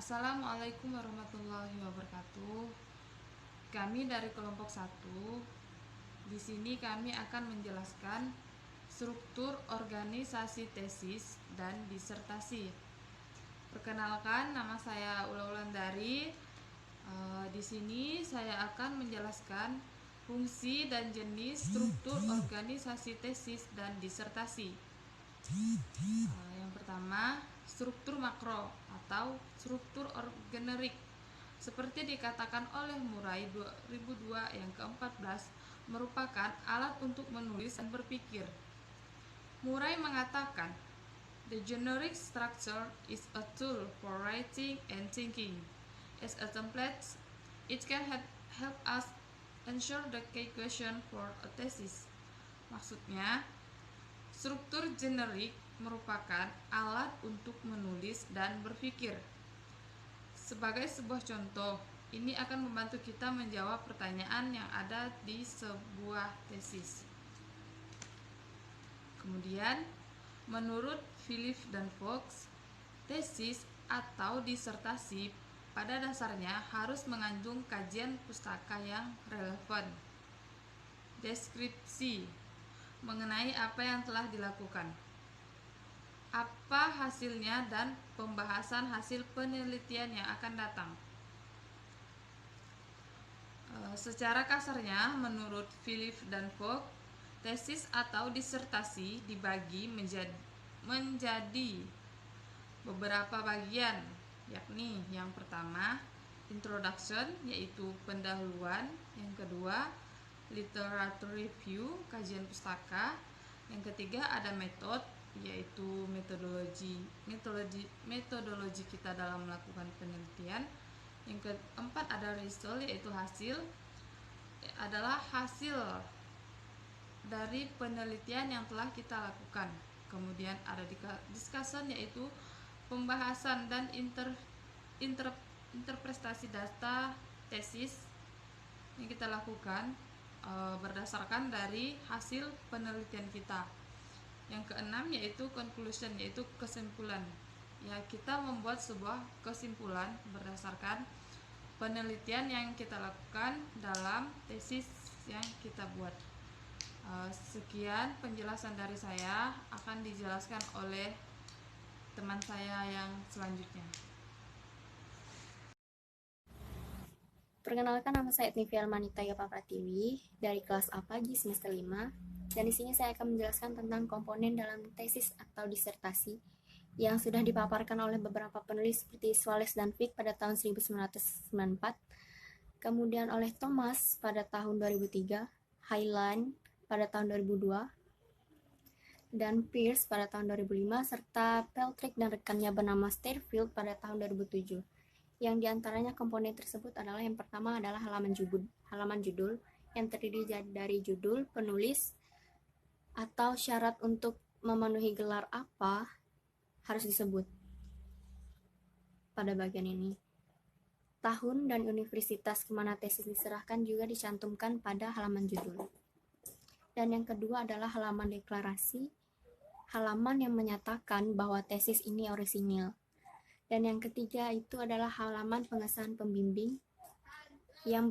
Assalamualaikum warahmatullahi wabarakatuh. Kami dari kelompok 1. Di sini kami akan menjelaskan struktur organisasi tesis dan disertasi. Perkenalkan, nama saya Ula Wulandari. Di sini saya akan menjelaskan fungsi dan jenis struktur organisasi tesis dan disertasi. Yang pertama, struktur makro atau struktur orgenerik. Seperti dikatakan oleh Murray 2002 yang ke-14, merupakan alat untuk menulis dan berpikir. Murray mengatakan, "The generic structure is a tool for writing and thinking. As a template, it can help us answer the key question for a thesis." Maksudnya, struktur generik merupakan alat untuk menulis dan berpikir. Sebagai sebuah contoh, ini akan membantu kita menjawab pertanyaan yang ada di sebuah tesis. Kemudian, menurut Phillips dan Fox, tesis atau disertasi pada dasarnya harus mengandung kajian pustaka yang relevan, deskripsi mengenai apa yang telah dilakukan, apa hasilnya, dan pembahasan hasil penelitian yang akan datang. Secara kasarnya, menurut Phillips dan Fox, tesis atau disertasi dibagi menjadi beberapa bagian, yakni yang pertama, introduction, yaitu pendahuluan; yang kedua, literature review, kajian pustaka; yang ketiga, ada method, yaitu metodologi kita dalam melakukan penelitian; yang keempat, ada result, yaitu hasil, adalah hasil dari penelitian yang telah kita lakukan. Kemudian ada discussion, yaitu pembahasan dan interpretasi data tesis yang kita lakukan berdasarkan dari hasil penelitian kita. Yang keenam, yaitu conclusion, yaitu kesimpulan. Ya, kita membuat sebuah kesimpulan berdasarkan penelitian yang kita lakukan dalam tesis yang kita buat. Sekian penjelasan dari saya, akan dijelaskan oleh teman saya yang selanjutnya. Perkenalkan, nama saya Etnivia Almanita Yopa Pratiwi dari kelas A Pagi semester 5, dan di sini saya akan menjelaskan tentang komponen dalam tesis atau disertasi yang sudah dipaparkan oleh beberapa penulis seperti Swales dan Fick pada tahun 1994, kemudian oleh Thomas pada tahun 2003, Highland pada tahun 2002, dan Pierce pada tahun 2005, serta Peltrick dan rekannya bernama Stairfield pada tahun 2007. Yang diantaranya komponen tersebut adalah, yang pertama adalah halaman judul yang terdiri dari judul, penulis, atau syarat untuk memenuhi gelar apa harus disebut pada bagian ini. Tahun dan universitas kemana tesis diserahkan juga dicantumkan pada halaman judul. Dan yang kedua adalah halaman deklarasi, halaman yang menyatakan bahwa tesis ini orisinil. Dan yang ketiga itu adalah halaman pengesahan pembimbing yang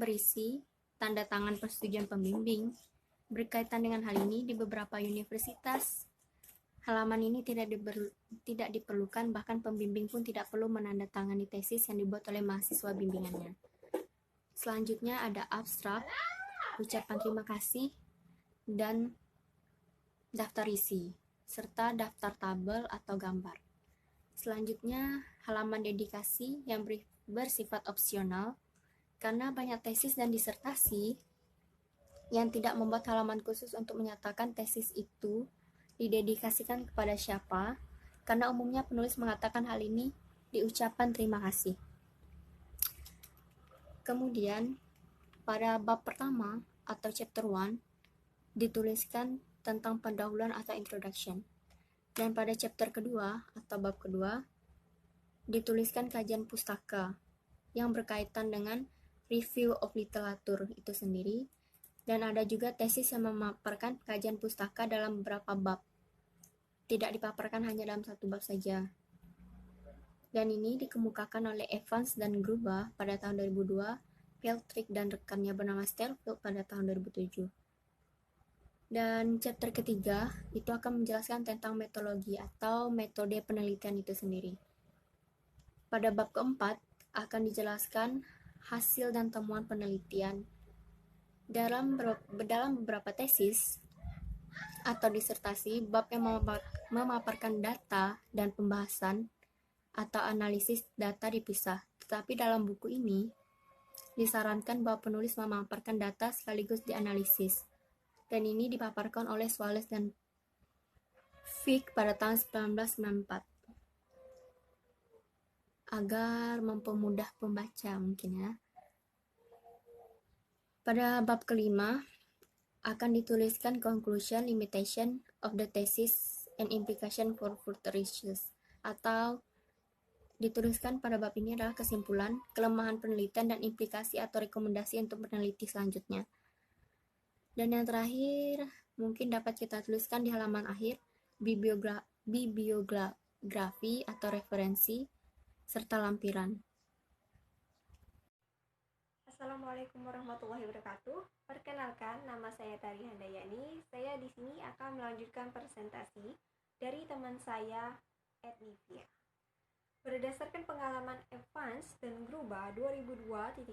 berisi tanda tangan persetujuan pembimbing. Berkaitan dengan hal ini, di beberapa universitas halaman ini tidak diperlukan, bahkan pembimbing pun tidak perlu menandatangani tesis yang dibuat oleh mahasiswa bimbingannya. Selanjutnya ada abstrak, ucapan terima kasih, dan daftar isi, serta daftar tabel atau gambar. Selanjutnya, halaman dedikasi yang bersifat opsional, karena banyak tesis dan disertasi yang tidak membuat halaman khusus untuk menyatakan tesis itu didedikasikan kepada siapa, karena umumnya penulis mengatakan hal ini di ucapan terima kasih. Kemudian, pada bab pertama atau chapter 1 dituliskan tentang pendahuluan atau introduction. Dan pada chapter kedua atau bab kedua dituliskan kajian pustaka yang berkaitan dengan review of literature itu sendiri, dan ada juga tesis yang memaparkan kajian pustaka dalam beberapa bab, tidak dipaparkan hanya dalam satu bab saja. Dan ini dikemukakan oleh Evans dan Gruba pada tahun 2002, Peltrick dan rekannya bernama Stellfield pada tahun 2007. Dan chapter ketiga itu akan menjelaskan tentang metodologi atau metode penelitian itu sendiri. Pada bab keempat akan dijelaskan hasil dan temuan penelitian. Dalam beberapa tesis atau disertasi, bab yang memaparkan data dan pembahasan atau analisis data dipisah. Tetapi dalam buku ini disarankan bahwa penulis memaparkan data sekaligus dianalisis. Dan ini dipaparkan oleh Swales dan Fick pada tahun 1994 agar mempermudah pembaca mungkin ya. Pada bab kelima akan dituliskan conclusion, limitation of the thesis and implication for further research, atau dituliskan pada bab ini adalah kesimpulan, kelemahan penelitian dan implikasi atau rekomendasi untuk peneliti selanjutnya. Dan yang terakhir mungkin dapat kita tuliskan di halaman akhir, bibliografi atau referensi serta lampiran. Assalamualaikum warahmatullahi wabarakatuh. Perkenalkan, nama saya Tari Handayani. Saya di sini akan melanjutkan presentasi dari teman saya, Ednivia. Berdasarkan pengalaman Evans dan Gruba 2002-12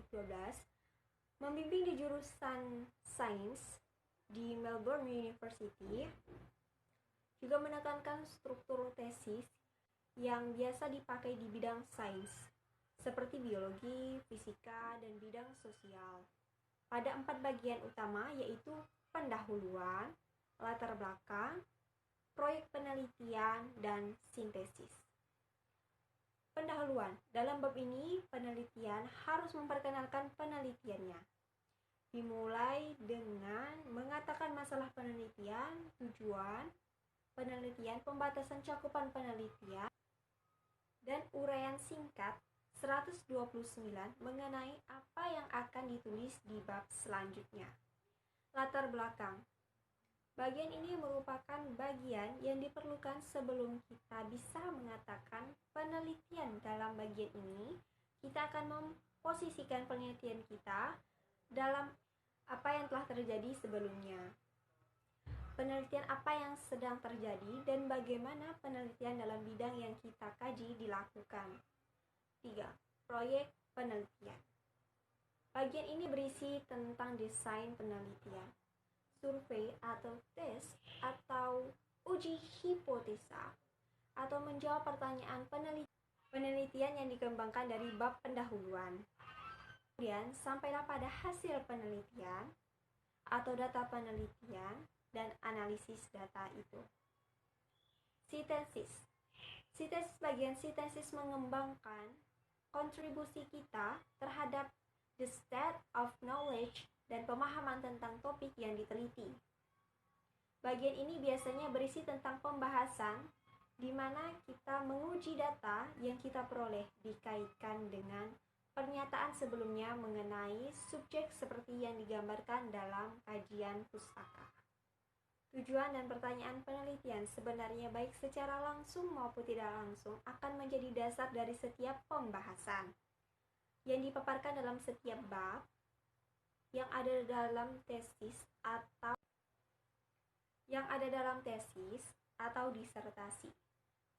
membimbing di jurusan Sains di Melbourne University, juga menekankan struktur tesis yang biasa dipakai di bidang sains seperti biologi, fisika, dan bidang sosial pada 4 bagian utama, yaitu pendahuluan, latar belakang, proyek penelitian, dan sintesis. Pendahuluan. Dalam bab ini, penelitian harus memperkenalkan penelitiannya. Dimulai dengan mengatakan masalah penelitian, tujuan penelitian, pembatasan cakupan penelitian, dan uraian singkat 129 mengenai apa yang akan ditulis di bab selanjutnya. Latar belakang. Bagian ini merupakan bagian yang diperlukan sebelum kita bisa mengatakan penelitian. Dalam bagian ini, kita akan memposisikan penelitian kita dalam apa yang telah terjadi sebelumnya. Penelitian apa yang sedang terjadi dan bagaimana penelitian dalam bidang yang kita kaji dilakukan. 3. Proyek penelitian. Bagian ini berisi tentang desain penelitian, survei atau tes atau uji hipotesa, atau menjawab pertanyaan penelitian yang dikembangkan dari bab pendahuluan. Kemudian sampailah pada hasil penelitian atau data penelitian dan analisis data itu. Sintesis. Bagian sintesis mengembangkan kontribusi kita terhadap the state of knowledge dan pemahaman tentang topik yang diteliti. Bagian ini biasanya berisi tentang pembahasan di mana kita menguji data yang kita peroleh dikaitkan dengan pernyataan sebelumnya mengenai subjek seperti yang digambarkan dalam kajian pustaka. Tujuan dan pertanyaan penelitian sebenarnya baik secara langsung maupun tidak langsung akan menjadi dasar dari setiap pembahasan yang dipaparkan dalam setiap bab yang ada dalam tesis atau disertasi.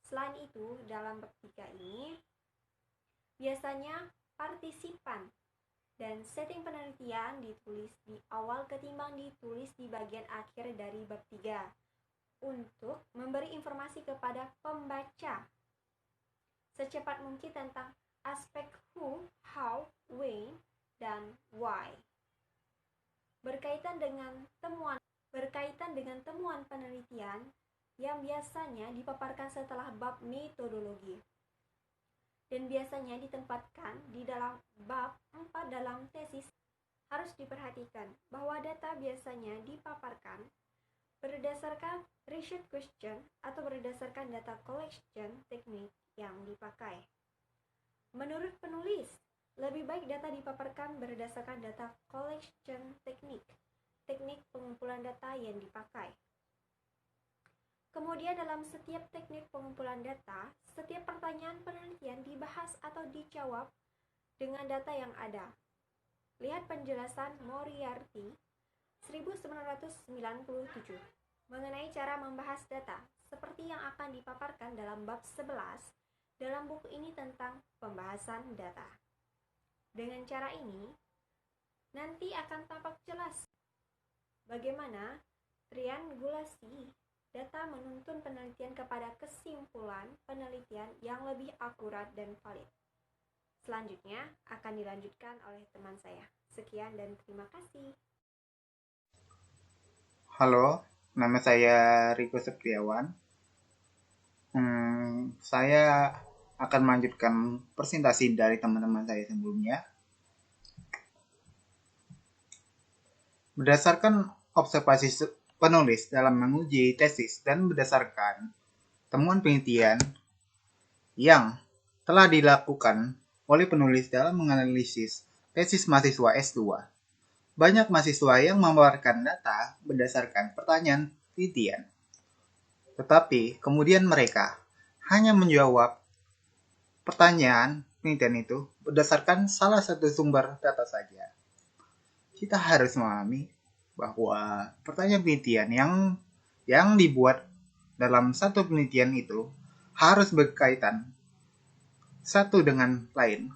Selain itu, dalam bab 3 ini biasanya partisipan dan setting penelitian ditulis di awal ketimbang ditulis di bagian akhir dari bab 3 untuk memberi informasi kepada pembaca secepat mungkin tentang aspek who, how, when, dan why. Berkaitan dengan temuan penelitian yang biasanya dipaparkan setelah bab metodologi dan biasanya ditempatkan di dalam bab 4 dalam tesis. Harus diperhatikan bahwa data biasanya dipaparkan berdasarkan research question atau berdasarkan data collection teknik yang dipakai. Menurut penulis, lebih baik data dipaparkan berdasarkan data collection teknik pengumpulan data yang dipakai. Kemudian dalam setiap teknik pengumpulan data, setiap pertanyaan penelitian dibagi dibahas atau dijawab dengan data yang ada. Lihat penjelasan Moriarty 1997 mengenai cara membahas data, seperti yang akan dipaparkan dalam bab 11 dalam buku ini tentang pembahasan data. Dengan cara ini, nanti akan tampak jelas bagaimana triangulasi data menuntun penelitian kepada kesimpulan penelitian yang lebih akurat dan valid. Selanjutnya akan dilanjutkan oleh teman saya. Sekian dan terima kasih. Halo, nama saya Riko Septiawan. Saya akan melanjutkan presentasi dari teman-teman saya sebelumnya. Berdasarkan observasi penulis dalam menguji tesis dan berdasarkan temuan penelitian yang telah dilakukan oleh penulis dalam menganalisis tesis mahasiswa S2, banyak mahasiswa yang memaparkan data berdasarkan pertanyaan penelitian. Tetapi kemudian mereka hanya menjawab pertanyaan penelitian itu berdasarkan salah satu sumber data saja. Kita harus memahami bahwa pertanyaan penelitian yang dibuat dalam satu penelitian itu harus berkaitan satu dengan lain.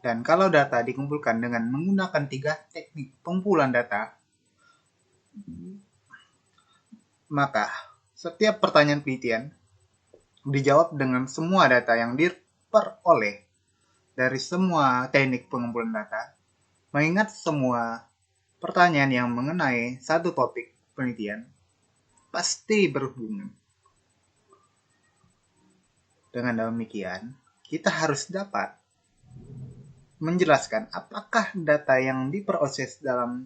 Dan kalau data dikumpulkan dengan menggunakan 3 teknik pengumpulan data, maka setiap pertanyaan penelitian dijawab dengan semua data yang diperoleh dari semua teknik pengumpulan data, mengingat semua pertanyaan yang mengenai satu topik penelitian pasti berhubungan. Dengan demikian, kita harus dapat menjelaskan apakah data yang diproses yang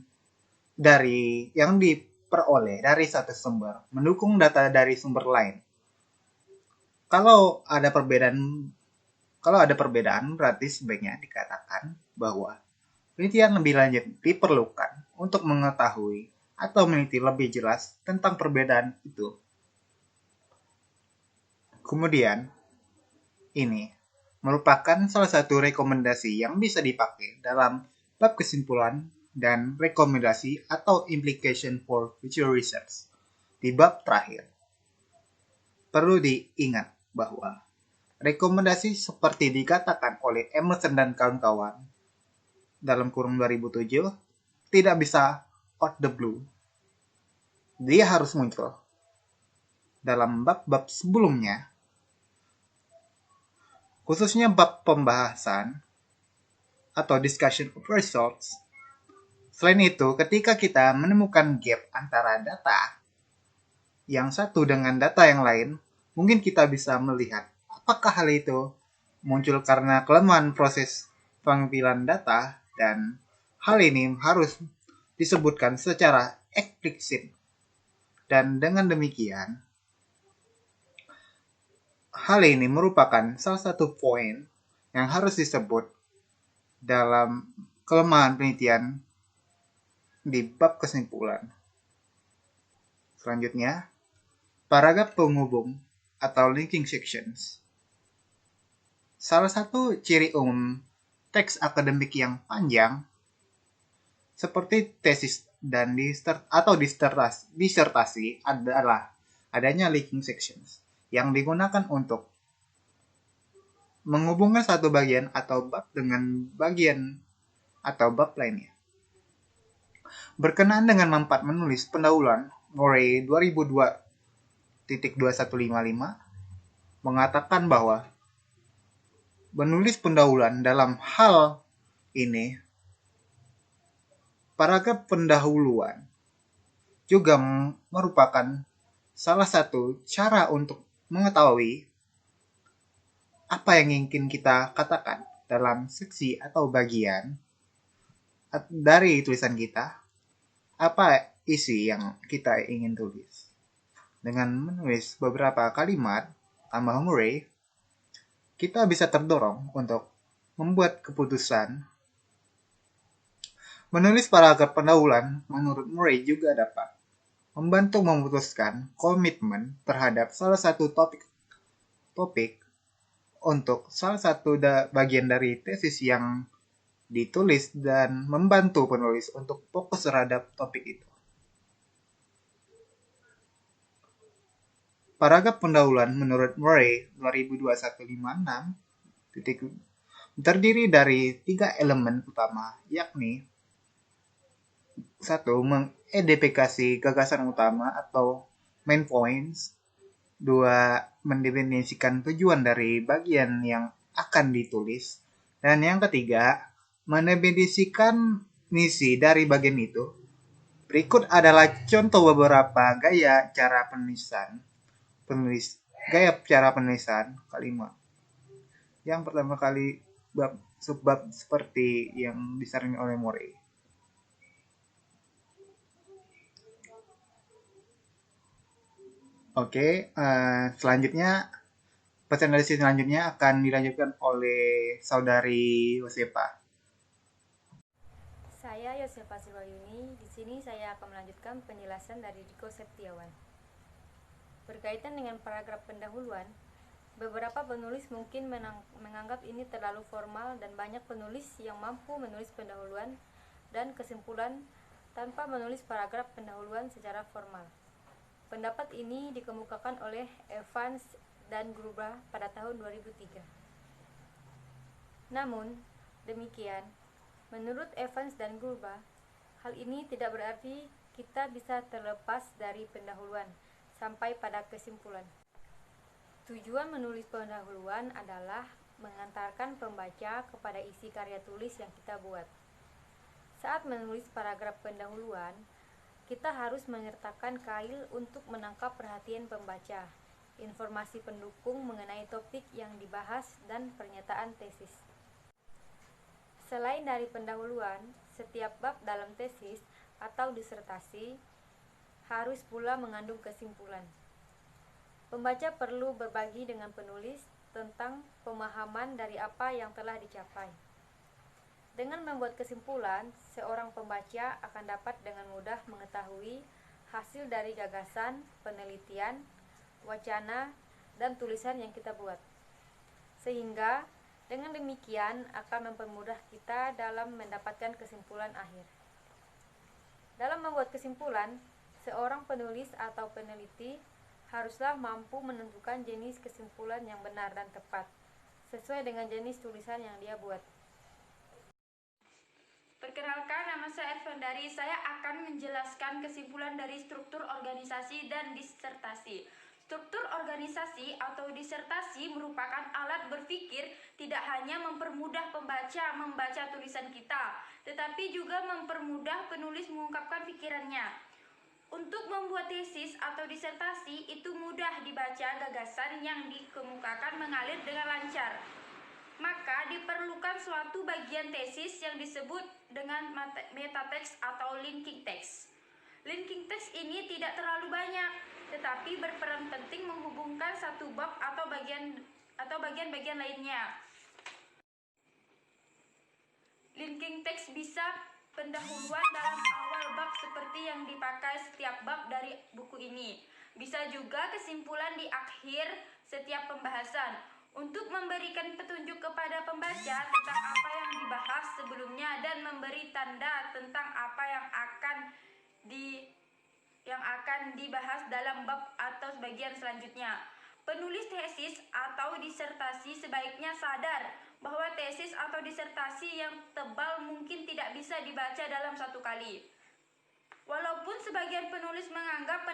diperoleh dari satu sumber mendukung data dari sumber lain. Kalau ada perbedaan berarti sebaiknya dikatakan bahwa penelitian lebih lanjut diperlukan untuk mengetahui atau meneliti lebih jelas tentang perbedaan itu. Kemudian, ini merupakan salah satu rekomendasi yang bisa dipakai dalam bab kesimpulan dan rekomendasi atau implication for future research di bab terakhir. Perlu diingat bahwa rekomendasi seperti dikatakan oleh Emerson dan kawan-kawan dalam kurung 2007 tidak bisa out the blue. Dia harus muncul dalam bab-bab sebelumnya, khususnya bab pembahasan atau discussion of results. Selain itu, ketika kita menemukan gap antara data yang satu dengan data yang lain, mungkin kita bisa melihat apakah hal itu muncul karena kelemahan proses pengambilan data, dan hal ini harus disebutkan secara eksplisit. Dan dengan demikian, hal ini merupakan salah satu poin yang harus disebut dalam kelemahan penelitian di bab kesimpulan. Selanjutnya, paragraf penghubung atau linking sections. Salah satu ciri umum teks akademik yang panjang seperti tesis dan disertasi adalah adanya linking sections yang digunakan untuk menghubungkan satu bagian atau bab dengan bagian atau bab lainnya. Berkenaan dengan manfaat menulis pendahuluan, Murray 2002.2155 mengatakan bahwa menulis pendahuluan dalam hal ini, paragraf pendahuluan juga merupakan salah satu cara untuk mengetahui apa yang ingin kita katakan dalam seksi atau bagian dari tulisan kita, apa isi yang kita ingin tulis. Dengan menulis beberapa kalimat tambah Murray, kita bisa terdorong untuk membuat keputusan. Menulis paragraf pendahuluan menurut Murray juga dapat membantu memutuskan komitmen terhadap salah satu topik untuk salah satu bagian dari tesis yang ditulis dan membantu penulis untuk fokus terhadap topik itu. Paragraf pendahuluan menurut Murray 202156 terdiri dari 3 elemen utama, yakni 1. Mengidentifikasi gagasan utama atau main points. 2. Mendefinisikan tujuan dari bagian yang akan ditulis. Dan yang ketiga, mendefinisikan misi dari bagian itu. Berikut adalah contoh beberapa gaya cara penulisan kalimat. Yang pertama kali subbab seperti yang disarankan oleh Murray. Oke, selanjutnya presentasi selanjutnya akan dilanjutkan oleh saudari Yosefa. Saya Yosefa Silwayuni. Di sini saya akan melanjutkan penjelasan dari Diko Septiawan. Berkaitan dengan paragraf pendahuluan, beberapa penulis mungkin menganggap ini terlalu formal dan banyak penulis yang mampu menulis pendahuluan dan kesimpulan tanpa menulis paragraf pendahuluan secara formal. Pendapat ini dikemukakan oleh Evans dan Gruber pada tahun 2003. Namun, demikian, menurut Evans dan Gruber, hal ini tidak berarti kita bisa terlepas dari pendahuluan sampai pada kesimpulan. Tujuan menulis pendahuluan adalah mengantarkan pembaca kepada isi karya tulis yang kita buat. Saat menulis paragraf pendahuluan, kita harus menyertakan kail untuk menangkap perhatian pembaca, informasi pendukung mengenai topik yang dibahas, dan pernyataan tesis. Selain dari pendahuluan, setiap bab dalam tesis atau disertasi harus pula mengandung kesimpulan. Pembaca perlu berbagi dengan penulis tentang pemahaman dari apa yang telah dicapai. Dengan membuat kesimpulan, seorang pembaca akan dapat dengan mudah mengetahui hasil dari gagasan, penelitian, wacana, dan tulisan yang kita buat. Sehingga dengan demikian akan mempermudah kita dalam mendapatkan kesimpulan akhir. Dalam membuat kesimpulan, seorang penulis atau peneliti haruslah mampu menentukan jenis kesimpulan yang benar dan tepat, sesuai dengan jenis tulisan yang dia buat. Perkenalkan, nama saya Ervandari. Saya akan menjelaskan kesimpulan dari struktur organisasi dan disertasi. Struktur organisasi atau disertasi merupakan alat berpikir tidak hanya mempermudah pembaca membaca tulisan kita, tetapi juga mempermudah penulis mengungkapkan pikirannya. Untuk membuat tesis atau disertasi itu mudah dibaca, gagasan yang dikemukakan mengalir dengan lancar. Maka diperlukan suatu bagian tesis yang disebut dengan metateks atau linking text. Linking text ini tidak terlalu banyak, tetapi berperan penting menghubungkan satu bab atau bagian-bagian lainnya. Linking text bisa pendahuluan dalam awal bab seperti yang dipakai setiap bab dari buku ini. Bisa juga kesimpulan di akhir setiap pembahasan, untuk memberikan petunjuk kepada pembaca tentang apa yang dibahas sebelumnya dan memberi tanda tentang apa yang akan dibahas dalam bab atau bagian selanjutnya. Penulis tesis atau disertasi sebaiknya sadar bahwa tesis atau disertasi yang tebal mungkin tidak bisa dibaca dalam satu kali. Walaupun sebagian penulis menganggap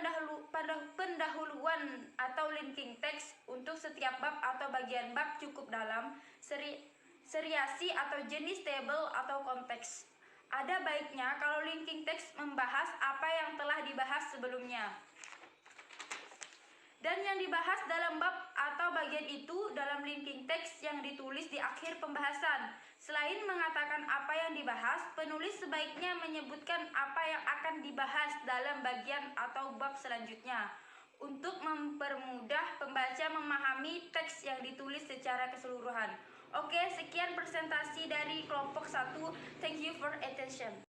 pendahuluan atau linking text untuk setiap bab atau bagian bab cukup dalam seriasi atau jenis tabel atau konteks, ada baiknya kalau linking text membahas apa yang telah dibahas sebelumnya. Dan yang dibahas dalam bab atau bagian itu dalam linking text yang ditulis di akhir pembahasan. Selain mengatakan apa yang dibahas, penulis sebaiknya menyebutkan apa yang akan dibahas dalam bagian atau bab selanjutnya untuk mempermudah pembaca memahami teks yang ditulis secara keseluruhan. Oke, sekian presentasi dari kelompok 1. Thank you for attention.